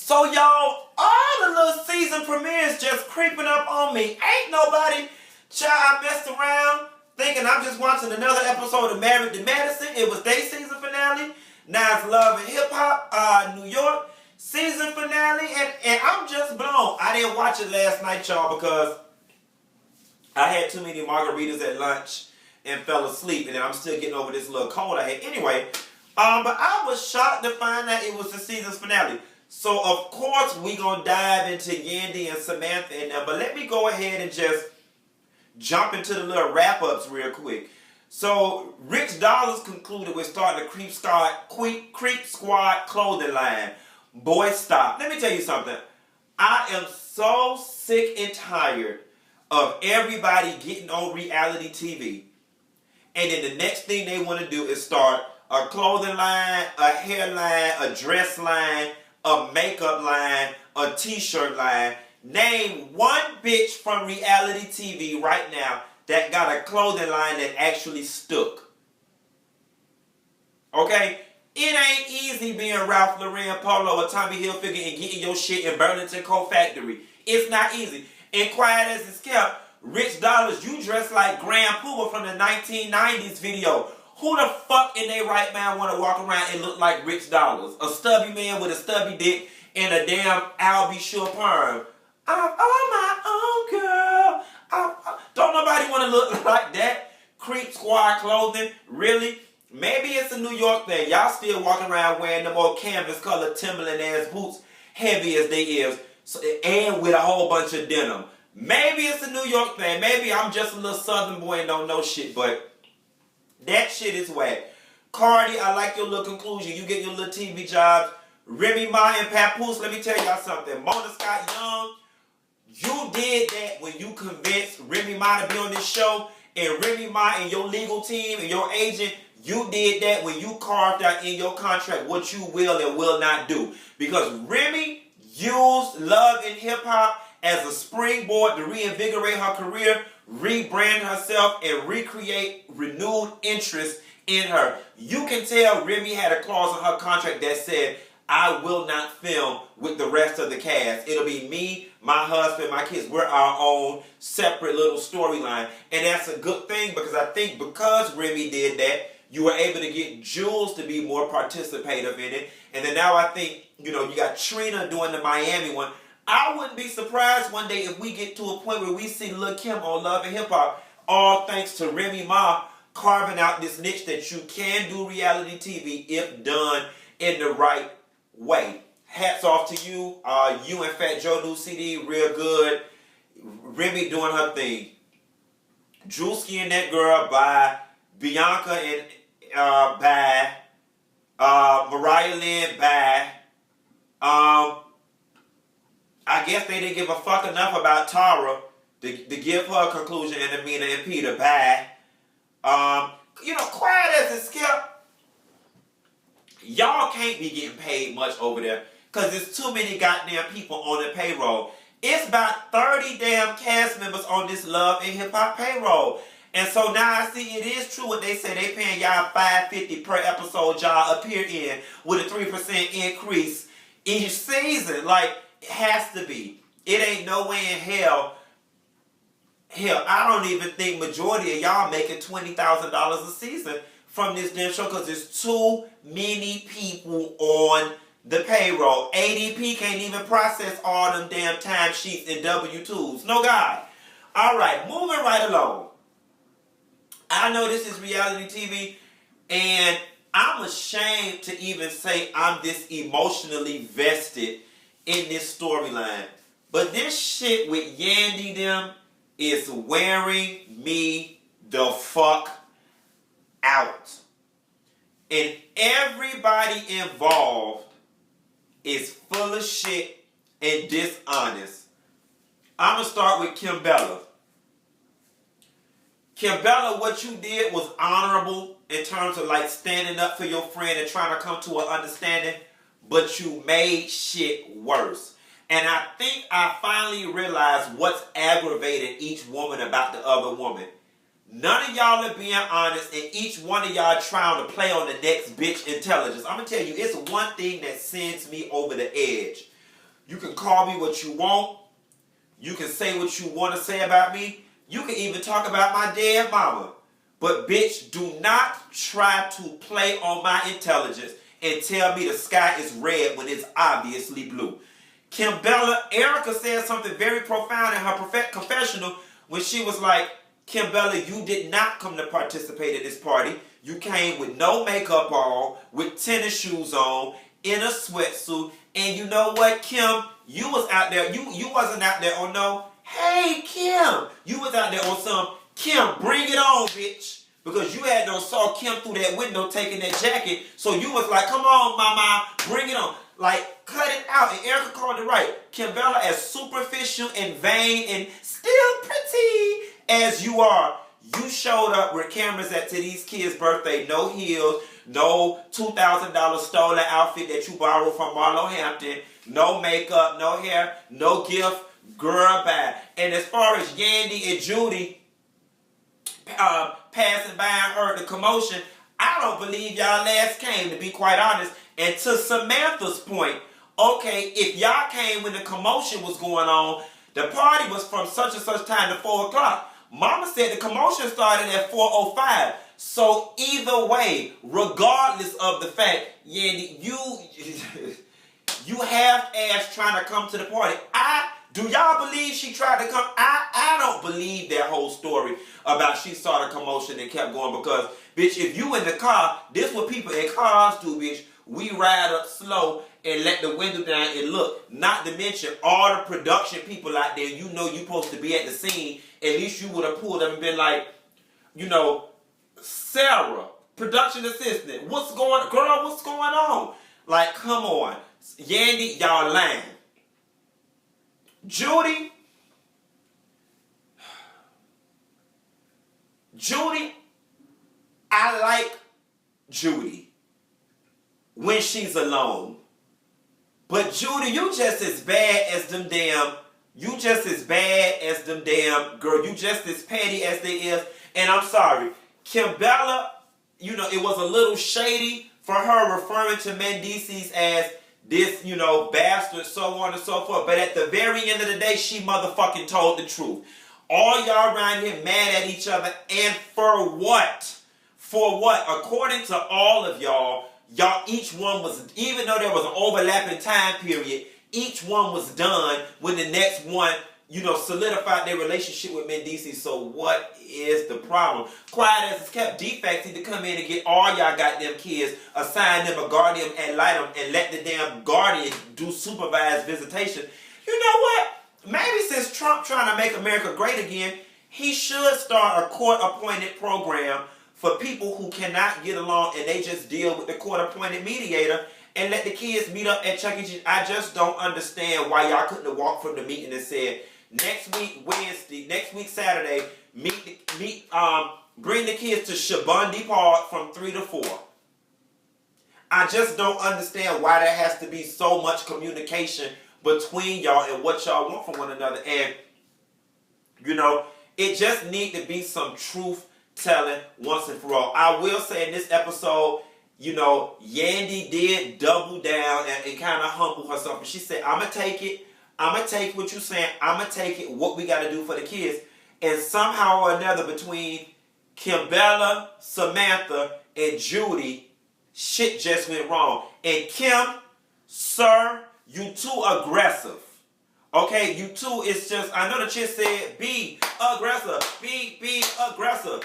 So y'all, all the little season premieres just creeping up on me. Ain't nobody, child, I messed around thinking I'm just watching another episode of Married to Medicine. It was their season finale. Now it's Love and Hip Hop, New York season finale, and I'm just blown. I didn't watch it last night, y'all, because I had too many margaritas at lunch and fell asleep, and then I'm still getting over this little cold I had. Anyway, but I was shocked to find out it was the season's finale. So, of course, we going to dive into Yandy and Samantha and them. But let me go ahead and just jump into the little wrap-ups real quick. So, Rich Dollars concluded with starting a Creep Squad clothing line. Boy, stop. Let me tell you something. I am so sick and tired of everybody getting on reality TV. And then the next thing they want to do is start a clothing line, a hair line, a dress line, a makeup line, a t-shirt line. Name one bitch from reality TV right now that got a clothing line that actually stuck. Okay? It ain't easy being Ralph Lauren, Polo, or Tommy Hilfiger and getting your shit in Burlington Coat Factory. It's not easy. And quiet as it's kept, Rich Dollars, you dress like Grand Pooba from the 1990s video. Who the fuck in their right mind want to walk around and look like Rich Dollars? A stubby man with a stubby dick and a damn I'll be sure perm. I'm on my own, girl. Don't nobody want to look like that. Creep Squad clothing, really? Maybe it's a New York thing. Y'all still walking around wearing them old canvas colored Timberland ass boots, heavy as they is, and with a whole bunch of denim. Maybe it's a New York thing. Maybe I'm just a little southern boy and don't know shit, but that shit is whack. Cardi, I like your little conclusion. You get your little TV jobs. Remy Ma and Papoose, let me tell y'all something. Mona Scott Young, you did that when you convinced Remy Ma to be on this show. And Remy Ma and your legal team and your agent, you did that when you carved out in your contract what you will and will not do. Because Remy used Love and Hip Hop as a springboard to reinvigorate her career, rebrand herself, and recreate renewed interest in her. You can tell Remy had a clause in her contract that said, I will not film with the rest of the cast. It'll be me, my husband, my kids. We're our own separate little storyline. And that's a good thing because I think because Remy did that, you were able to get Jules to be more participative in it. And then now I think, you got Trina doing the Miami one. I wouldn't be surprised one day if we get to a point where we see Lil' Kim on Love and Hip Hop, all thanks to Remy Ma carving out this niche that you can do reality TV if done in the right way. Hats off to you. You and Fat Joe new CD, real good. Remy doing her thing. Drewski and That Girl by Bianca and by Mariah Lynn by I guess they didn't give a fuck enough about Tara to give her a conclusion, and Amina and Peter bye. Quiet as it's kept, y'all can't be getting paid much over there because there's too many goddamn people on the payroll. It's about 30 damn cast members on this Love and Hip Hop payroll. And so now I see it is true what they say. They paying y'all $5.50 per episode y'all appear in with a 3% increase each season. Like, it has to be. It ain't no way in hell. Hell, I don't even think majority of y'all making $20,000 a season from this damn show because there's too many people on the payroll. ADP can't even process all them damn time sheets and W-2s. No God. All right, moving right along. I know this is reality TV, and I'm ashamed to even say I'm this emotionally vested in this storyline. But this shit with Yandy them is wearing me the fuck out. And everybody involved is full of shit and dishonest. I'm going to start with Kim Bella. Kim Bella, what you did was honorable in terms of like standing up for your friend and trying to come to an understanding, but you made shit worse. And I think I finally realized what's aggravated each woman about the other woman. None of y'all are being honest, and each one of y'all trying to play on the next bitch intelligence. I'm going to tell you, it's one thing that sends me over the edge. You can call me what you want. You can say what you want to say about me. You can even talk about my dead mama. But bitch, do not try to play on my intelligence and tell me the sky is red when it's obviously blue. Erica said something very profound in her confessional when she was like, Kimbella, you did not come to participate at this party. You came with no makeup on, with tennis shoes on, in a sweatsuit, and you know what, Kim? You was out there, you wasn't out there on no, hey, Kim. You was out there on some, Kim, bring it on, bitch. Because you had no saw Kim through that window taking that jacket, so you was like, come on, mama, bring it on. Like, cut it out. And Erica called it right. Kimbella, as superficial and vain and still pretty as you are, you showed up with cameras at to these kids' birthday, no heels, no $2,000 stolen outfit that you borrowed from Marlo Hampton, no makeup, no hair, no gift, girl, bye. And as far as Yandy and Judy passing by and heard the commotion, I don't believe y'all last came, to be quite honest. And to Samantha's point, okay, if y'all came when the commotion was going on, the party was from such and such time to 4 o'clock. Mama said the commotion started at 4:05. So either way, regardless of the fact, Yandy, you half-ass trying to come to the party. Do y'all believe she tried to come? I don't believe that whole story about she saw the commotion and kept going because, bitch, if you in the car, this what people in cars do, bitch. We ride up slow and let the window down and look. Not to mention all the production people out there, you know you supposed to be at the scene. At least you would have pulled them and been like, you know, Sarah, production assistant, what's going on? Like, come on. Yandy, y'all lying. Judy, I like Judy when she's alone. But Judy, you just as bad as them damn girl. You just as petty as they is. And I'm sorry, Kimbella, you know, it was a little shady for her referring to Mendices as this, you know, bastard, so on and so forth. But at the very end of the day, she motherfucking told the truth. All y'all around here mad at each other. And for what? For what? According to all of y'all, each one was, even though there was an overlapping time period, each one was done when the next one, you know, solidified their relationship with Mendices. So what is the problem? Quiet as it's kept, DFACS need to come in and get all y'all goddamn kids, assign them a guardian ad litem, and let the damn guardian do supervised visitation. You know what? Maybe since Trump trying to make America great again, he should start a court-appointed program for people who cannot get along and they just deal with the court-appointed mediator and let the kids meet up at Chuck E. Cheese. I just don't understand why y'all couldn't have walked from the meeting and said, next week Saturday, bring the kids to Shabundi Park from 3 to 4. I just don't understand why there has to be so much communication between y'all and what y'all want from one another. And, you know, it just need to be some truth telling once and for all. I will say in this episode, you know, Yandy did double down and kind of humble herself. And she said, I'm going to take it. I'm going to take what you're saying. I'm going to take it, what we got to do for the kids. And somehow or another between Kimbella, Samantha, and Judy, shit just went wrong. And Kim, sir, you too aggressive. Okay, you too, it's just, I know the chick said, be aggressive, be aggressive.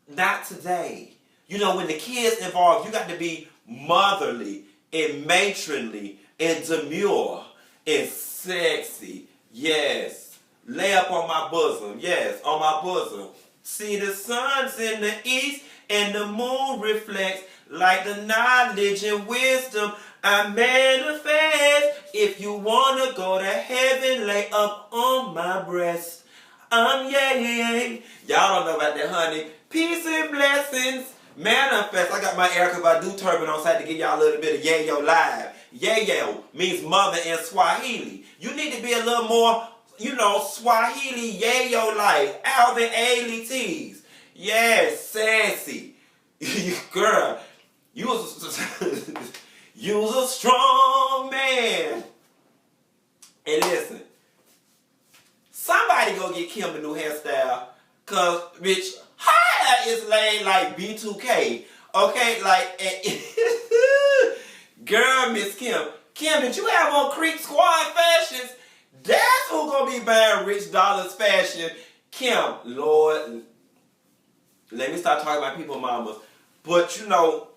Not today. You know, when the kids involved, you got to be motherly and matronly and demure and sexy. Yes. Lay up on my bosom. Yes, on my bosom. See the sun's in the east and the moon reflects like the knowledge and wisdom I manifest. If you want to go to heaven, lay up on my breast. Yang. Y'all don't know about that, honey. Peace and blessings. Manifest. I got my Erica Badu turban on side to give y'all a little bit of yayo live. Yayo means mother in Swahili. You need to be a little more, you know, Swahili yayo like Alvin Ailey tees. Yes, sassy. Girl, you was a strong man. hair is laid like B2K. Okay, like, girl, Miss Kim. Kim, did you have on Creek Squad fashions? That's who gonna be buying Rich Dollars fashion. Kim, Lord, let me stop talking about people mamas. But you know,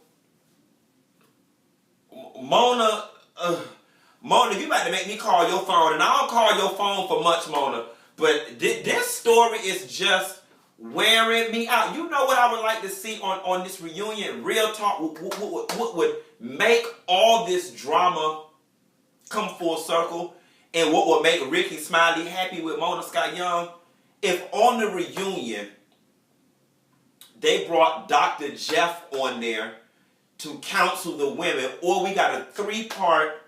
Mona, you about to make me call your phone, and I don't call your phone for much, Mona. But this story is just wearing me out. You know what I would like to see on this reunion? Real talk. What would make all this drama come full circle, and what would make Ricky Smiley happy with Mona Scott Young? If on the reunion they brought Dr. Jeff on there to counsel the women, or we got a 3-part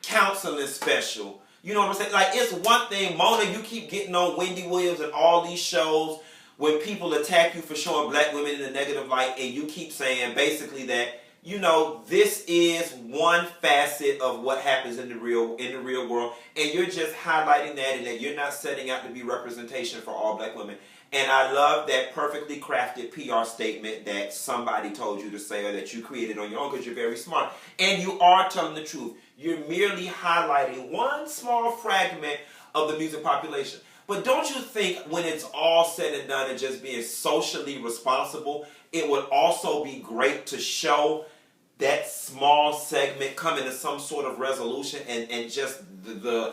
counseling special. You know what I'm saying? Like, it's one thing, Mona, you keep getting on Wendy Williams and all these shows when people attack you for showing black women in a negative light, and you keep saying basically that, you know, this is one facet of what happens in the real world, and you're just highlighting that, and that you're not setting out to be representation for all black women. And I love that perfectly crafted PR statement that somebody told you to say, or that you created on your own, because you're very smart. And you are telling the truth. You're merely highlighting one small fragment of the music population. But don't you think when it's all said and done and just being socially responsible, it would also be great to show that small segment coming to some sort of resolution, and just the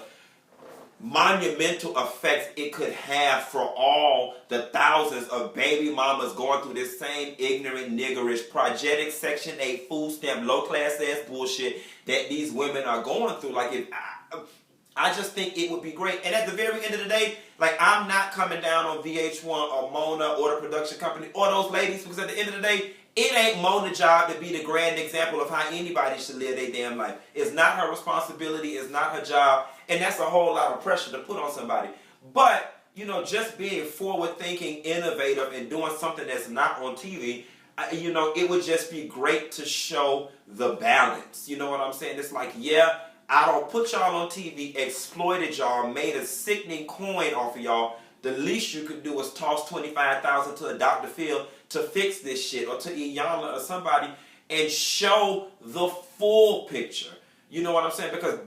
monumental effects it could have for all the thousands of baby mamas going through this same ignorant, niggerish, progetic, Section 8, food stamp, low-class ass bullshit that these women are going through. Like, if I just think it would be great. And at the very end of the day, like, I'm not coming down on VH1 or Mona or the production company or those ladies, because at the end of the day, it ain't Mona's job to be the grand example of how anybody should live their damn life. It's not her responsibility. It's not her job. And that's a whole lot of pressure to put on somebody. But, you know, just being forward-thinking, innovative, and doing something that's not on TV, you know, it would just be great to show the balance. You know what I'm saying? It's like, yeah, I don't put y'all on TV, exploited y'all, made a sickening coin off of y'all. The least you could do is toss $25,000 to a Dr. Phil to fix this shit, or to Iyanla or somebody, and show the full picture. You know what I'm saying? Because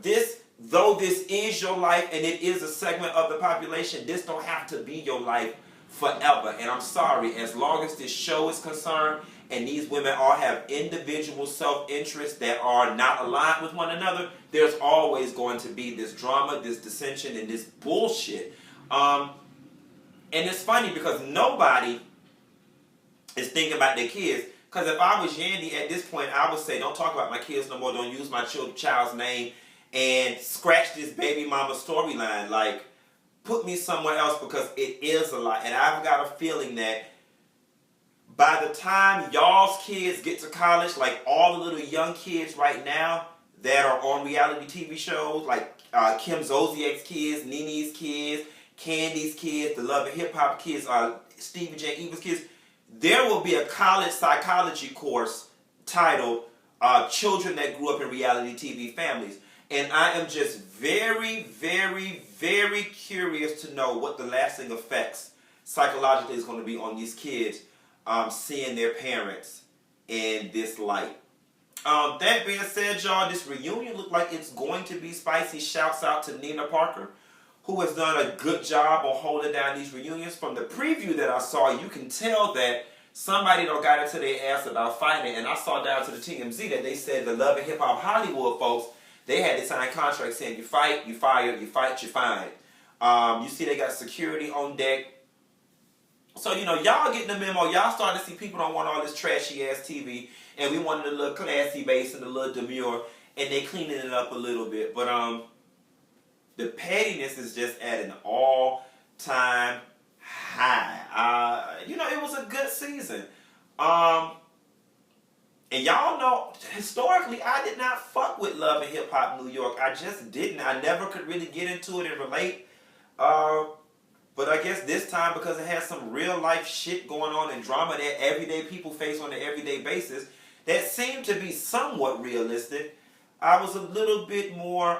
though this is your life and it is a segment of the population, this don't have to be your life forever. And I'm sorry, as long as this show is concerned and these women all have individual self-interests that are not aligned with one another, there's always going to be this drama, this dissension, and this bullshit. And it's funny because nobody is thinking about their kids. Because if I was Yandy at this point, I would say, don't talk about my kids no more. Don't use my child's name, and scratch this baby mama storyline. Like, put me somewhere else, because it is a lot. And I've got a feeling that by the time y'all's kids get to college, like all the little young kids right now that are on reality TV shows, like Kim Zolciak's kids, Nene's kids, Candy's kids, the Love and Hip Hop kids, Stevie J. Eva's kids, there will be a college psychology course titled Children That Grew Up in Reality TV Families. And I am just very, very, very curious to know what the lasting effects psychologically is going to be on these kids seeing their parents in this light. That being said, y'all, this reunion looked like it's going to be spicy. Shouts out to Nina Parker, who has done a good job on holding down these reunions. From the preview that I saw, you can tell that somebody done got into their ass about fighting. And I saw down to the TMZ that they said the Love and Hip Hop Hollywood folks, they had to sign contracts saying you fight, you fire, you fight, you fine. You see they got security on deck. So, you know, y'all getting the memo. Y'all starting to see people don't want all this trashy-ass TV. And we wanted a little classy base and a little demure. And they cleaning it up a little bit. But the pettiness is just at an all-time high. You know, it was a good season. And y'all know, historically, I did not fuck with Love and Hip Hop New York. I just didn't. I never could really get into it and relate. But I guess this time, because it has some real life shit going on and drama that everyday people face on an everyday basis that seemed to be somewhat realistic, I was a little bit more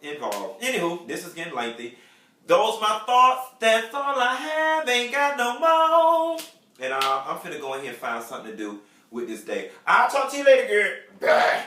involved. Anywho, this is getting lengthy. Those my thoughts. That's all I have. Ain't got no more. And I'm finna go in here and find something to do with this day. I'll talk to you later, girl. Bye.